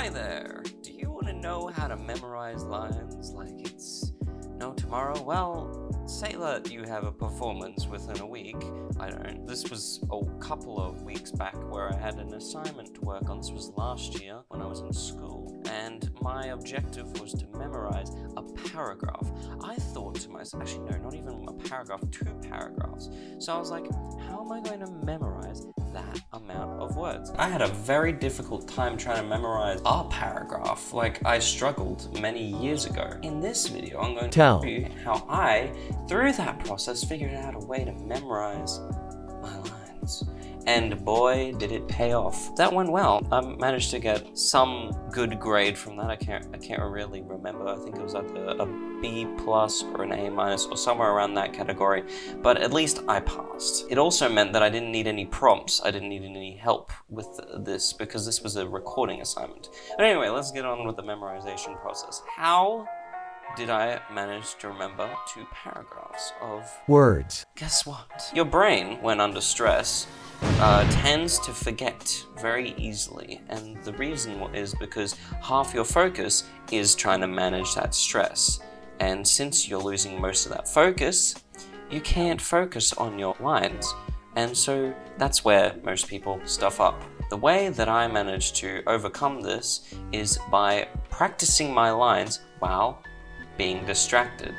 Hi there! Do you want to know how to memorize lines like it's no tomorrow? Well, say that you have a performance within a week. I don't. This was a couple of weeks back where I had an assignment to work on. This was last year when I was in school. And my objective was to memorize a paragraph. I thought to myself, actually no, not even a paragraph, 2 paragraphs. So I was like, how am I going to memorize that amount of words? I had a very difficult time trying to memorize a paragraph. Like, I struggled many years ago. In this video, I'm going to tell you how I, through that process, figured out a way to memorize my lines. And boy, did it pay off. That went well. I managed to get some good grade from that. I can't really remember. I think it was like a B+ or an A- or somewhere around that category. But at least I passed. It also meant that I didn't need any prompts. I didn't need any help with this because this was a recording assignment. But anyway, let's get on with the memorization process. How did I manage to remember 2 paragraphs of words? Guess what? Your brain, when under stress, tends to forget very easily, and the reason is because half your focus is trying to manage that stress, and since you're losing most of that focus, you can't focus on your lines, and so that's where most people stuff up. The way that I managed to overcome this is by practicing my lines while being distracted.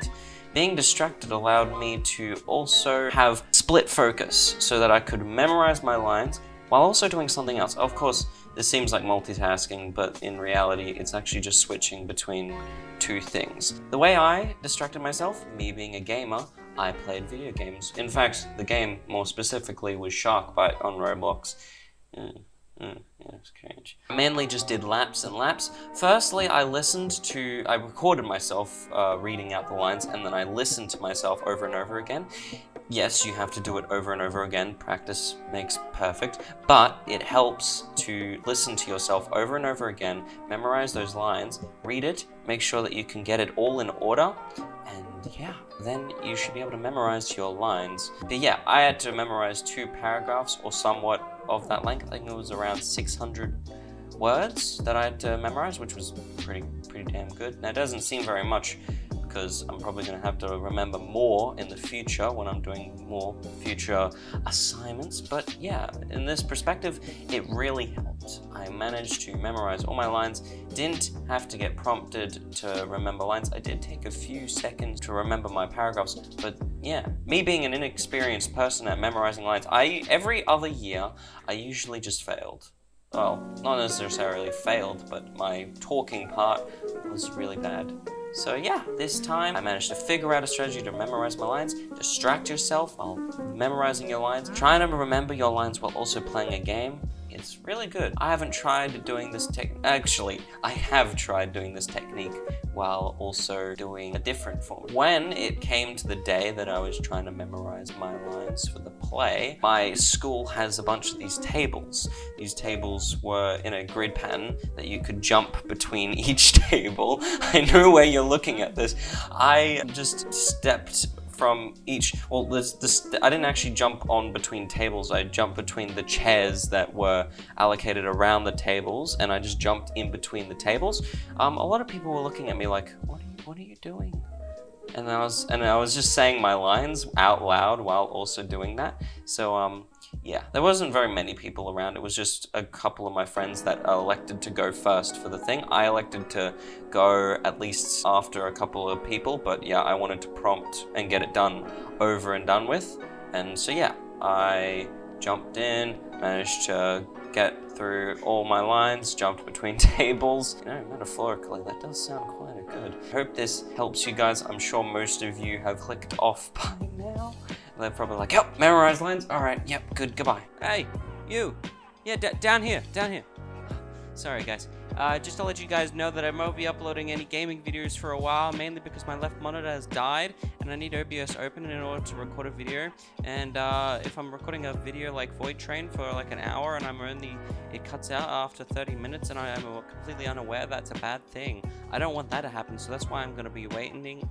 Being distracted allowed me to also have split focus so that I could memorize my lines while also doing something else. Of course, this seems like multitasking, but in reality, it's actually just switching between 2 things. The way I distracted myself, me being a gamer, I played video games. In fact, the game more specifically was Sharkbite on Roblox. Yeah, it's cringe. I mainly just did laps and laps. Firstly, I recorded myself reading out the lines, and then I listened to myself over and over again. Yes, you have to do it over and over again. Practice makes perfect, but it helps to listen to yourself over and over again, memorize those lines, read it, make sure that you can get it all in order, and yeah, then you should be able to memorize your lines. But yeah, I had to memorize 2 paragraphs or somewhat of that length. I think it was around 600 words that I had to memorize, which was pretty damn good. Now, it doesn't seem very much because I'm probably going to have to remember more in the future when I'm doing more future assignments, but yeah, in this perspective, it really helped. I managed to memorize all my lines, didn't have to get prompted to remember lines. I did take a few seconds to remember my paragraphs, but yeah, me being an inexperienced person at memorizing lines, every other year, I usually just failed. Well, not necessarily failed, but my talking part was really bad. So yeah, this time I managed to figure out a strategy to memorize my lines, distract yourself while memorizing your lines, trying to remember your lines while also playing a game. It's really good. I haven't tried doing this actually, I have tried doing this technique while also doing a different form. When it came to the day that I was trying to memorize my lines for the play, my school has a bunch of these tables. These tables were in a grid pattern that you could jump between each table. I know where you're looking at this. I just stepped from each, well, I didn't actually jump on between tables, I jumped between the chairs that were allocated around the tables, and I just jumped in between the tables. A lot of people were looking at me like, what are you doing? And I was just saying my lines out loud while also doing that. So yeah, there wasn't very many people around. It was just a couple of my friends that elected to go first for the thing. I elected to go at least after a couple of people, but yeah, I wanted to prompt and get it done over and done with. And so yeah, I jumped in, managed to get through all my lines, jumped between tables. You know, metaphorically, that does sound quite good. Hope this helps you guys. I'm sure most of you have clicked off by now. They're probably like, yep, memorize lines. All right, yep, good, goodbye. Hey, you. Yeah, down here. Sorry, guys. Just to let you guys know that I won't be uploading any gaming videos for a while, mainly because my left monitor has died, and I need OBS open in order to record a video. And if I'm recording a video like Void Train for like an hour, and it cuts out after 30 minutes, and I am completely unaware that's a bad thing. I don't want that to happen, so that's why I'm going to be waiting.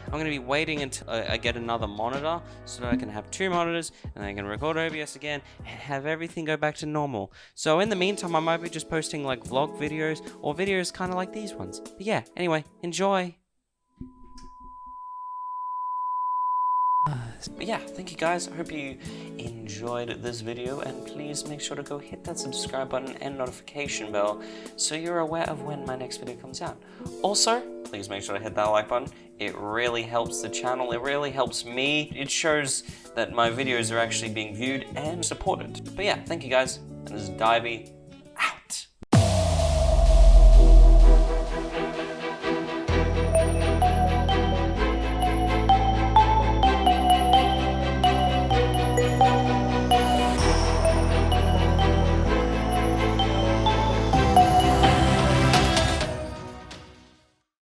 I'm going to be waiting until I get another monitor so that I can have 2 monitors and I can record OBS again and have everything go back to normal. So in the meantime, I might be just posting like vlog videos or videos kind of like these ones. But yeah, anyway, enjoy. But yeah, thank you guys. I hope you enjoyed this video, and please make sure to go hit that subscribe button and notification bell so you're aware of when my next video comes out. Also, please make sure to hit that like button. It really helps the channel. It really helps me. It shows that my videos are actually being viewed and supported. But yeah, thank you guys. And this is DivY.